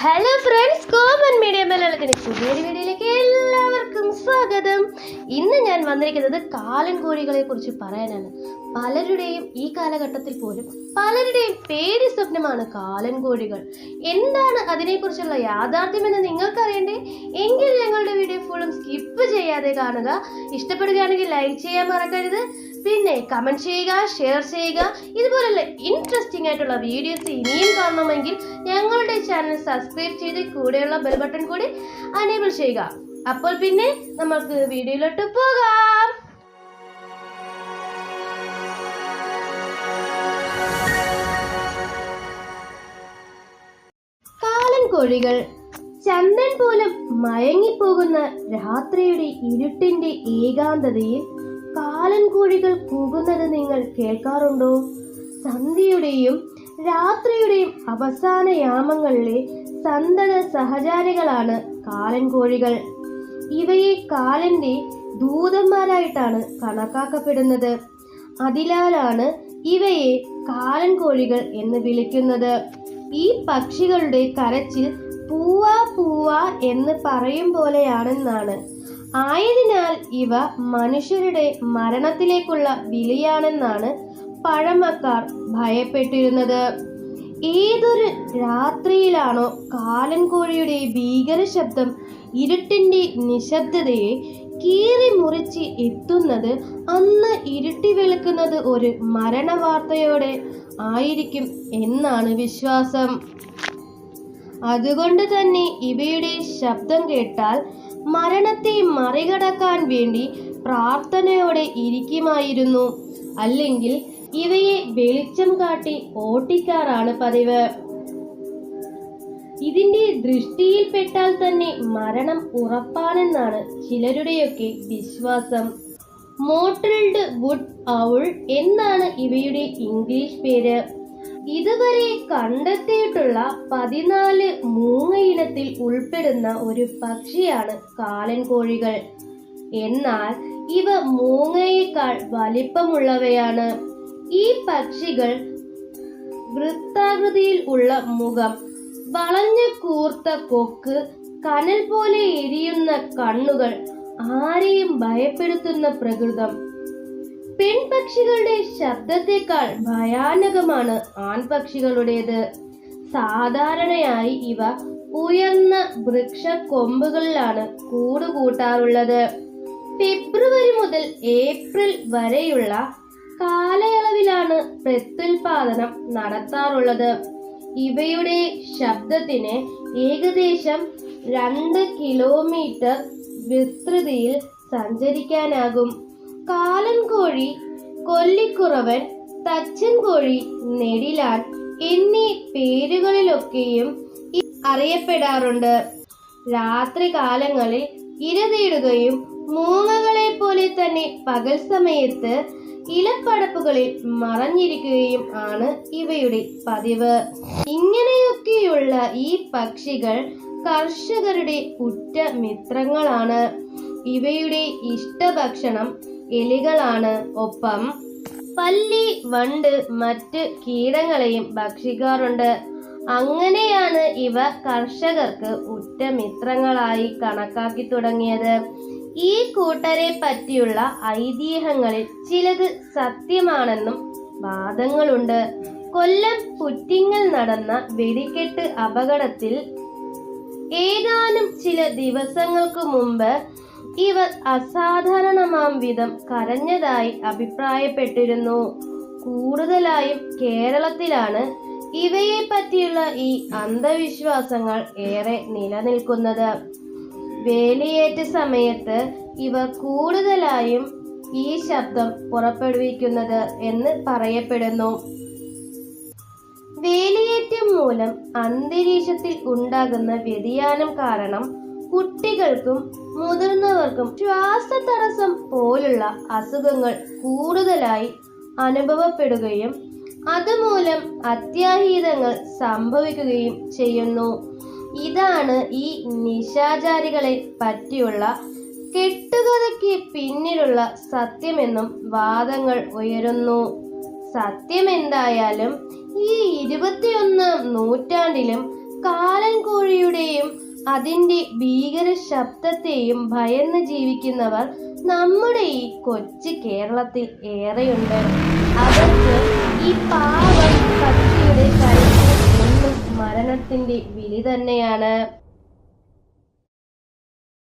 Hello friends, common media മലയാളത്തിന്റെ പുതിയൊരു വീഡിയോയിലേക്ക് എല്ലാവർക്കും സ്വാഗതം. ഇന്ന് ഞാൻ വന്നിരിക്കുന്നത് കാലൻ കോഴികളെ കുറിച്ച് പറയാനാണ്. പലരുടെയും ഈ കാലഘട്ടത്തിൽ പോലും പലരുടെയും പേടി സ്വപ്നമാണ് കാലൻ കോഴികൾ. എന്താണ് അതിനെക്കുറിച്ചുള്ള യാഥാർത്ഥ്യമെന്ന് നിങ്ങൾക്കറിയണ്ടേ? എങ്കിൽ ഞങ്ങളുടെ വീഡിയോ ഫുള്ളും സ്കിപ്പ് ചെയ്യാതെ കാണുക. ഇഷ്ടപ്പെടുകയാണെങ്കിൽ ലൈക്ക് ചെയ്യാൻ മറക്കരുത്. പിന്നെ കമന്റ് ചെയ്യുക, ഷെയർ ചെയ്യുക. ഇതുപോലുള്ള ഇൻട്രസ്റ്റിംഗ് ആയിട്ടുള്ള വീഡിയോസ് ഇനിയും കാണണമെങ്കിൽ ഞങ്ങളുടെ ചാനൽ സബ്സ്ക്രൈബ് ചെയ്ത് കൂടെയുള്ള ബെൽ ബട്ടൺ കൂടി അനേബിൾ ചെയ്യുക. അപ്പോൾ പിന്നെ നമുക്ക് വീഡിയോയിലോട്ട് പോകാം. കാലൻ കോഴികൾ. ചന്ദ്രൻ പോലും മയങ്ങിപ്പോകുന്ന രാത്രിയുടെ ഇരുട്ടിന്റെ ഏകാന്തതയിൽ കാലൻ കോഴികൾ കൂകുന്നത് നിങ്ങൾ കേൾക്കാറുണ്ടോ? സന്ധ്യയുടെയും രാത്രിയുടെയും അവസാന യാമങ്ങളിലെ സന്തത സഹചാരികളാണ് കാലൻ കോഴികൾ. ഇവയെ കാലന്റെ ദൂതന്മാരായിട്ടാണ് കണക്കാക്കപ്പെടുന്നത്. അതിനാലാണ് ഇവയെ കാലൻ കോഴികൾ എന്ന് വിളിക്കുന്നത്. ഈ പക്ഷികളുടെ കരച്ചിൽ പൂവാ പൂവാ എന്ന് പറയും പോലെയാണെന്നാണ്. ആയതിനാൽ ഇവ മനുഷ്യരുടെ മരണത്തിലേക്കുള്ള വിളിയാണെന്നാണ് പഴമക്കാർ ഭയപ്പെട്ടിരുന്നത്. ഏതൊരു രാത്രിയിലാണോ കാലൻ കോഴിയുടെ ഭീകര ശബ്ദം ഇരുട്ടിന്റെ നിശബ്ദതയെ കീറി മുറിച്ച് എത്തുന്നത്, അന്ന് ഇരുട്ടി വെളുക്കുന്നത് ഒരു മരണവാർത്തയോടെ ആയിരിക്കും എന്നാണ് വിശ്വാസം. അതുകൊണ്ട് തന്നെ ഇവയുടെ ശബ്ദം കേട്ടാൽ മരണത്തെ മറികടക്കാൻ വേണ്ടി പ്രാർത്ഥനയോടെ ഇരിക്കുമായിരുന്നു. അല്ലെങ്കിൽ ഇവയെ വെളിച്ചം കാട്ടി ഓട്ടിക്കാറാണ് പതിവ്. ഇതിന്റെ ദൃഷ്ടിയിൽപ്പെട്ടാൽ തന്നെ മരണം ഉറപ്പാണെന്നാണ് ചിലരുടെയൊക്കെ വിശ്വാസം. മോട്ടിൽഡ് വുഡ് ഔൾ എന്നാണ് ഇവയുടെ ഇംഗ്ലീഷ് പേര്. ഇതുവരെ കണ്ടെത്തിയിട്ടുള്ള 14 മൂങ്ങ ഇനത്തിൽ ഉൾപ്പെടുന്ന ഒരു പക്ഷിയാണ് കാലൻ കോഴികൾ. എന്നാൽ ഇവ മൂങ്ങയേക്കാൾ വലിപ്പമുള്ളവയാണ്. ഈ പക്ഷികൾ വൃത്താകൃതിയിൽ ഉള്ള മുഖം, വളഞ്ഞ കൂർത്ത കൊക്ക്, കനൽ പോലെ എരിയുന്ന കണ്ണുകൾ, ആരെയും ഭയപ്പെടുത്തുന്ന പ്രകൃതം. പെൺപക്ഷികളുടെ ശബ്ദത്തെക്കാൾ ഭയാനകമാണ് ആൺപക്ഷികളുടേത്. സാധാരണയായി ഇവ ഉയർന്ന വൃക്ഷ കൊമ്പുകളിലാണ് കൂടുകൂട്ടാറുള്ളത്. ഫെബ്രുവരി മുതൽ ഏപ്രിൽ വരെയുള്ള കാലയളവിലാണ് പ്രത്യുൽപാദനം നടത്താറുള്ളത്. ഇവയുടെ ശബ്ദത്തിന് ഏകദേശം 2 കിലോമീറ്റർ വിസ്തൃതിയിൽ സഞ്ചരിക്കാനാകും. കാലൻ കോഴി, കൊല്ലിക്കുറവൻ, തച്ചൻ കോഴി, നെടിലാൻ എന്നീ പേരുകളിലൊക്കെയും അറിയപ്പെടാറുണ്ട്. രാത്രി കാലങ്ങളിൽ ഇര തേടുകയും മൂങ്ങകളെ പോലെ തന്നെ പകൽ സമയത്ത് ഇലപ്പടപ്പുകളിൽ മറഞ്ഞിരിക്കുകയും ആണ് ഇവയുടെ പതിവ്. ഇങ്ങനെയൊക്കെയുള്ള ഈ പക്ഷികൾ കർഷകരുടെ ഉറ്റ മിത്രങ്ങളാണ്. ഇവയുടെ ഇഷ്ടഭക്ഷണം എലികളാണ്. ഒപ്പം പല്ലി, വണ്ട്, മറ്റ് കീടങ്ങളെയും ഭക്ഷിക്കാറുണ്ട്. അങ്ങനെയാണ് ഇവ കർഷകർക്ക് ഉറ്റ മിത്രങ്ങളായി കണക്കാക്കി തുടങ്ങിയത്. ഈ കൂട്ടരെ പറ്റിയുള്ള ഐതിഹ്യങ്ങളിൽ ചിലത് സത്യമാണെന്നും വാദങ്ങളുണ്ട്. കൊല്ലം പുറ്റിങ്ങൽ നടന്ന വെടിക്കെട്ട് അപകടത്തിൽ ഏതാനും ചില ദിവസങ്ങൾക്ക് മുമ്പ് ഇവർ അസാധാരണമാം വിധം കരഞ്ഞതായി അഭിപ്രായപ്പെട്ടിരുന്നു. കൂടുതലായും കേരളത്തിലാണ് ഇവയെ പറ്റിയുള്ള ഈ അന്ധവിശ്വാസങ്ങൾ ഏറെ നിലനിൽക്കുന്നത്. വേലിയേറ്റ സമയത്ത് ഇവ കൂടുതലായും ഈ ശബ്ദം പുറപ്പെടുവിക്കുന്നത് എന്ന് പറയപ്പെടുന്നു. വേലിയേറ്റം മൂലം അന്തരീക്ഷത്തിൽ ഉണ്ടാകുന്ന വ്യതിയാനം കാരണം കുട്ടികൾക്കും മുതിർന്നവർക്കും ശ്വാസതടസ്സം പോലുള്ള അസുഖങ്ങൾ കൂടുതലായി അനുഭവപ്പെടുകയും അതുമൂലം അത്യാഹിതങ്ങൾ സംഭവിക്കുകയും ചെയ്യുന്നു. ഇതാണ് ഈ നിശാചാരികളെ പറ്റിയുള്ള കെട്ടുകഥയ്ക്ക് പിന്നിലുള്ള സത്യമെന്നും വാദങ്ങൾ ഉയരുന്നു. സത്യമെന്തായാലും ഈ 21ാം നൂറ്റാണ്ടിലും കാലൻ കോഴി അതിൻ്റെ ഭീകര ശബ്ദത്തെയും ഭയന്ന് ജീവിക്കുന്നവർ നമ്മുടെ ഈ കൊച്ചു കേരളത്തിൽ ഏറെയുണ്ട്. അവർക്ക് ഈ പാവം പക്ഷിയുടെ കരച്ചിൽ എന്നും മരണത്തിൻ്റെ വിളി തന്നെയാണ്.